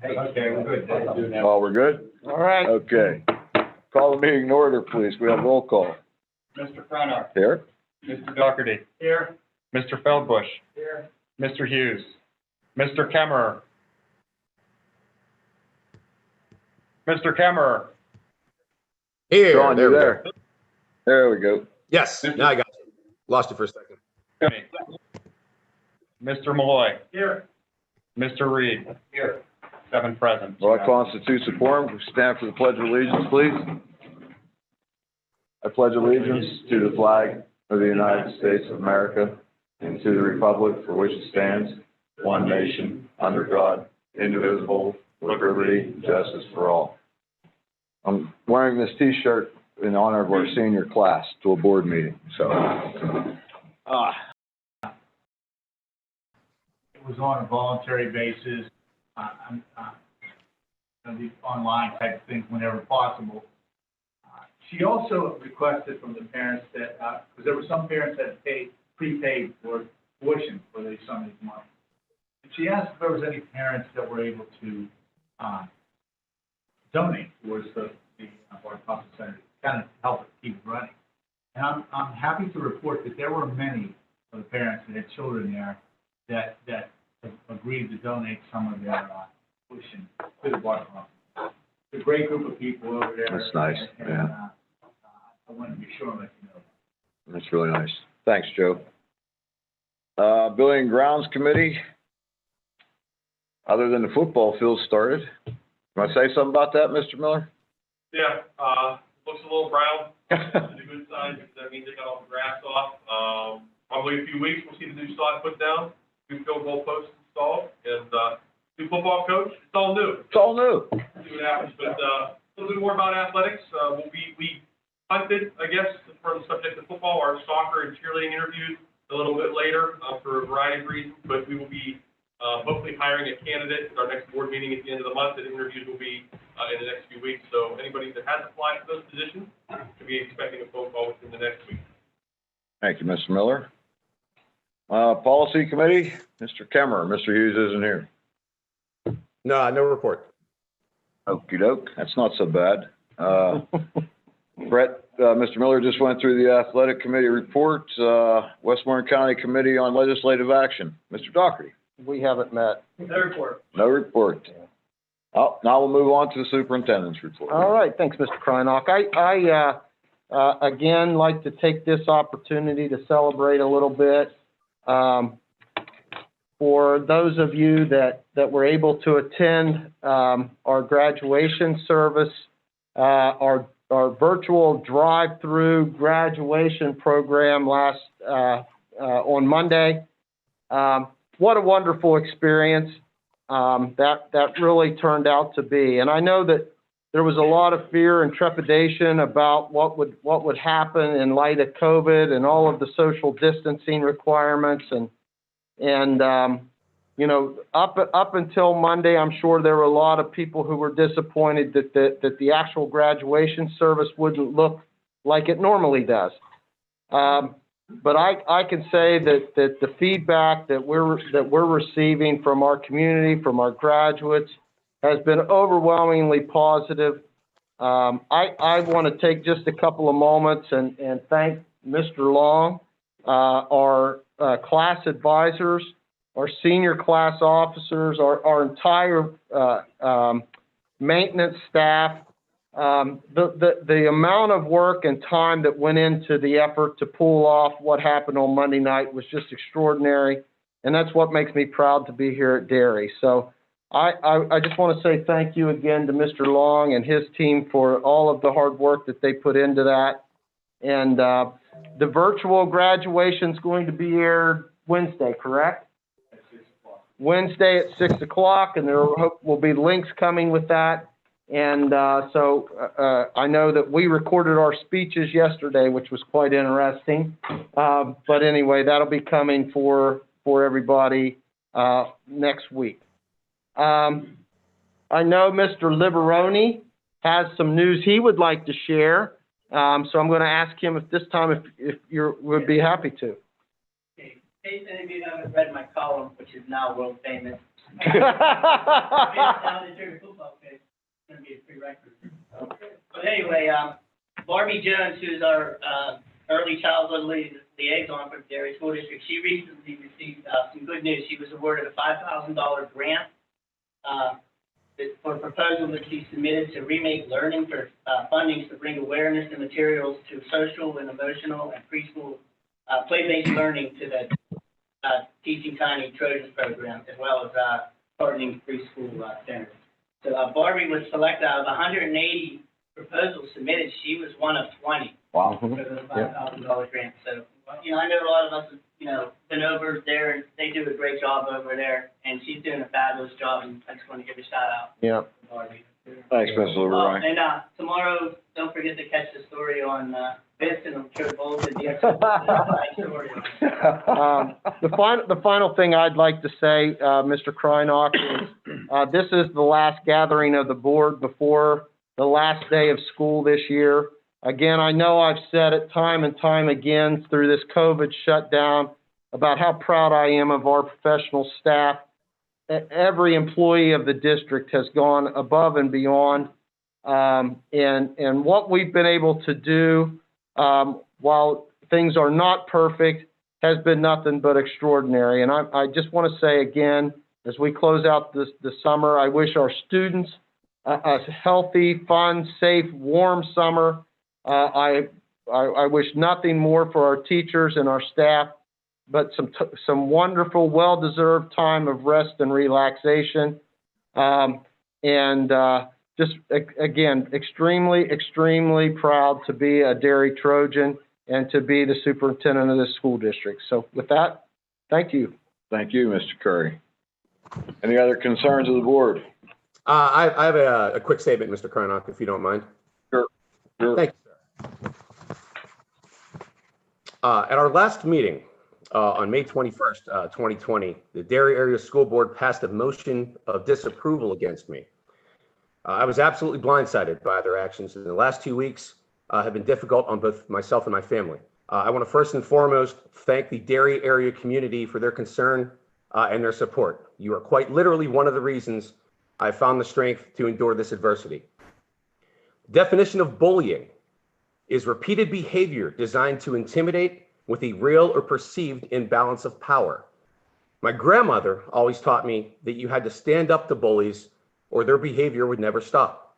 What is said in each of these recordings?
Okay, we're good. Oh, we're good? All right. Okay. Call the meeting in order, please. We have roll call. Mr. Cronard. Here? Mr. Doherty. Here. Mr. Feldbush. Here. Mr. Hughes. Mr. Kemmerer. Mr. Kemmerer. Here, Sean, there you we go. there? There we go. Yes, now I got you. Lost you for a second. Mr. Malloy. Here. Mr. Reed. Here. 7 present. Well, that constitutes a quorum. Stand for the Pledge of Allegiance, please. I pledge allegiance to the flag of the United States of America and to the republic for which it stands, one nation, under God, indivisible, with liberty and justice for all. I'm wearing this T-shirt in honor of our senior class to a board meeting, so. It was on a voluntary basis, the online type of things whenever possible. She also requested from the parents that, because there were some parents that prepaid for tuition for these some of these months. And she asked if there was any parents that were able to donate towards the Board of Public Center, kind of help it keep running. And I'm happy to report that there were many of the parents that had children there that agreed to donate some of their tuition to the Board of Public Center. It's a great group of people over there. That's nice, and, yeah. I wanted to be sure and let you know. That's really nice. Thanks, Joe. Building and Grounds Committee, other than the football field started. You want to say something about that, Mr. Miller? Yeah, looks a little brown. It's a good sign because that means they got all the grass off. Probably a few weeks, we'll see the new sod put down, new field goal posts installed, and new football coach. It's all new. It's all new. See what happens. But a little bit more about athletics. We punted, I guess, for the subject of football, our soccer and cheerleading interviews a little bit later for a variety of reasons. But we will be hopefully hiring a candidate at our next board meeting at the end of the month. The interviews will be in the next few weeks. So anybody that has applied for those positions should be expecting a phone call within the next week. Thank you, Mr. Miller. Policy Committee, Mr. Kemmerer. Mr. Hughes isn't here. No, no report. Okey doke. That's not so bad. Brett, Mr. Miller just went through the Athletic Committee report. Westmoreland County Committee on Legislative Action. Mr. Doherty. We haven't met. No report. No report. Oh, now we'll move on to the superintendent's report. All right, thanks, Mr. Kreinock. I again like to take this opportunity to celebrate a little bit. For those of you that were able to attend our graduation service, our virtual drive-through graduation program on Monday. What a wonderful experience that really turned out to be. And I know that there was a lot of fear and trepidation about what would happen in light of COVID and all of the social distancing requirements. And you know, up until Monday, I'm sure there were a lot of people who were disappointed that the actual graduation service wouldn't look like it normally does. But I can say that the feedback that we're receiving from our community, from our graduates, has been overwhelmingly positive. I want to take just a couple of moments and thank Mr. Long, our class advisors, our senior class officers, our entire maintenance staff. The amount of work and time that went into the effort to pull off what happened on Monday night was just extraordinary, and that's what makes me proud to be here at Dairy. So I just want to say thank you again to Mr. Long and his team for all of the hard work that they put into that. And the virtual graduation is going to be aired Wednesday, correct? Wednesday at 6 o'clock, and there will be links coming with that. And so I know that we recorded our speeches yesterday, which was quite interesting. But anyway, that'll be coming for everybody next week. I know Mr. Liberoni has some news he would like to share. So I'm going to ask him if this time if you would be happy to. In case any of you haven't read my column, which is now world famous. Now the Jersey football case, it's gonna be a prerequisite. But anyway, Barbie Jones, who's our, early childhood liaison for the Dairy School District, she recently received, some good news. She was awarded a $5,000 grant, for a proposal that she submitted to Remake Learning for, funding to bring awareness and materials to social and emotional and preschool, play-based learning to the, Teaching Tiny Trojans program, as well as, partnering preschool, centers. So, Barbie was selected out of 180 proposals submitted. She was one of 20. Wow. For the $5,000 grant. So, you know, I know a lot of us have, you know, been over there, and they do a great job over there, and she's doing a fabulous job, and I just want to give a shout out Yeah. to Barbie. Thanks, Mr. LeRoy. And, tomorrow, don't forget to catch the story on, Vincent, I'm sure both of the story. The final thing I'd like to say, Mr. Krynock, is, this is the last gathering of the board before the last day of school this year. Again, I know I've said it time and time again through this COVID shutdown about how proud I am of our professional staff. Every employee of the district has gone above and beyond. And what we've been able to do, while things are not perfect, has been nothing but extraordinary. And I just want to say again, as we close out the summer, I wish our students a healthy, fun, safe, warm summer. I wish nothing more for our teachers and our staff, but some wonderful, well-deserved time of rest and relaxation. Just again, extremely proud to be a Dairy Trojan and to be the superintendent of this school district. So with that, thank you. Thank you, Mr. Curry. Any other concerns of the board? I have a quick statement, Mr. Krynock, if you don't mind. Sure. Thank you, sir. At our last meeting, on May 21st, 2020, the Dairy Area School Board passed a motion of disapproval against me. I was absolutely blindsided by their actions, and the last 2 weeks have been difficult on both myself and my family. I want to first and foremost thank the Dairy area community for their concern and their support. You are quite literally one of the reasons I found the strength to endure this adversity. Definition of bullying is repeated behavior designed to intimidate with a real or perceived imbalance of power. My grandmother always taught me that you had to stand up to bullies or their behavior would never stop.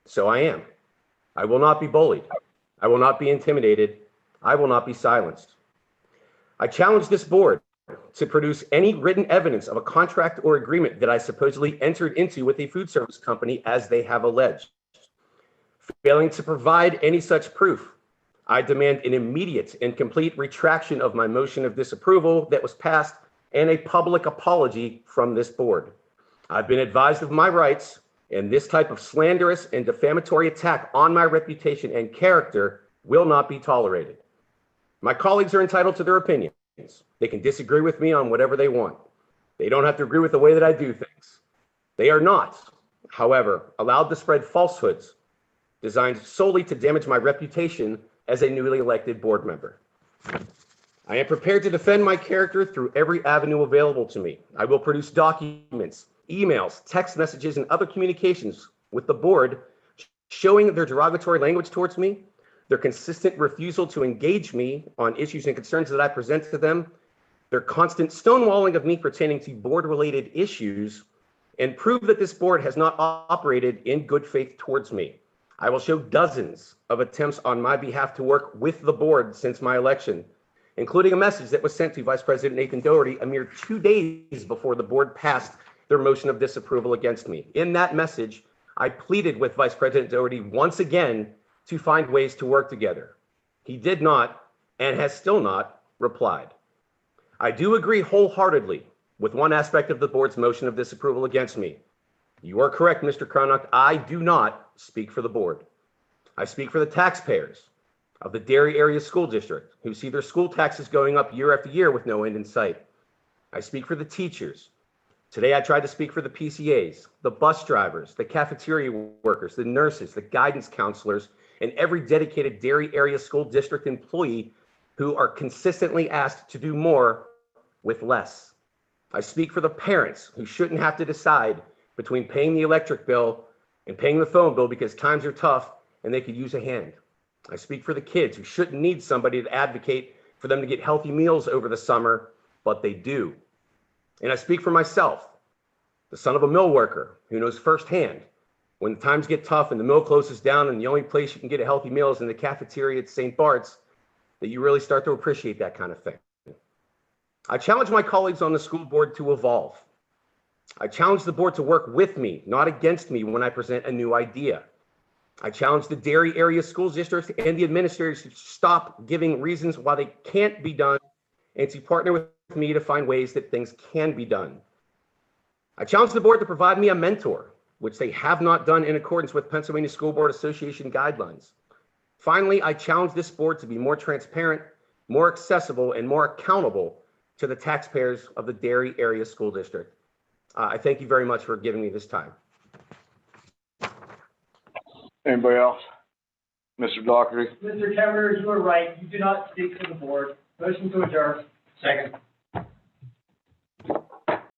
So I am. I will not be bullied. I will not be intimidated. I will not be silenced. I challenge this board to produce any written evidence of a contract or agreement that I supposedly entered into with a food service company as they have alleged. Failing to provide any such proof, I demand an immediate and complete retraction of my motion of disapproval that was passed and a public apology from this board. I've been advised of my rights, and this type of slanderous and defamatory attack on my reputation and character will not be tolerated. My colleagues are entitled to their opinions. They can disagree with me on whatever they want. They don't have to agree with the way that I do things. They are not, however, allowed to spread falsehoods designed solely to damage my reputation as a newly elected board member. I am prepared to defend my character through every avenue available to me. I will produce documents, emails, text messages, and other communications with the board showing their derogatory language towards me, their consistent refusal to engage me on issues and concerns that I present to them, their constant stonewalling of me pertaining to board-related issues, and prove that this board has not operated in good faith towards me. I will show dozens of attempts on my behalf to work with the board since my election, including a message that was sent to Vice President Nathan Doherty a mere 2 days before the board passed their motion of disapproval against me. In that message, I pleaded with Vice President Doherty once again to find ways to work together. He did not, and has still not, replied. I do agree wholeheartedly with one aspect of the board's motion of disapproval against me. You are correct, Mr. Krynock. I do not speak for the board. I speak for the taxpayers of the Dairy Area School District who see their school taxes going up year after year with no end in sight. I speak for the teachers. Today, I tried to speak for the PCAs, the bus drivers, the cafeteria workers, the nurses, the guidance counselors, and every dedicated Dairy Area School District employee who are consistently asked to do more with less. I speak for the parents who shouldn't have to decide between paying the electric bill and paying the phone bill because times are tough and they could use a hand. I speak for the kids who shouldn't need somebody to advocate for them to get healthy meals over the summer, but they do. And I speak for myself, the son of a mill worker who knows firsthand when times get tough and the mill closes down and the only place you can get a healthy meal is in the cafeteria at St. Bart's, that you really start to appreciate that kind of thing. I challenge my colleagues on the school board to evolve. I challenge the board to work with me, not against me, when I present a new idea. I challenge the Dairy Area School District and the administrators to stop giving reasons why they can't be done and to partner with me to find ways that things can be done. I challenge the board to provide me a mentor, which they have not done in accordance with Pennsylvania School Board Association guidelines. Finally, I challenge this board to be more transparent, more accessible, and more accountable to the taxpayers of the Dairy Area School District. I thank you very much for giving me this time. Anybody else? Mr. Doherty? Mr. Kemmer, you are right. You do not speak for the board. Motion to adjourn. Second.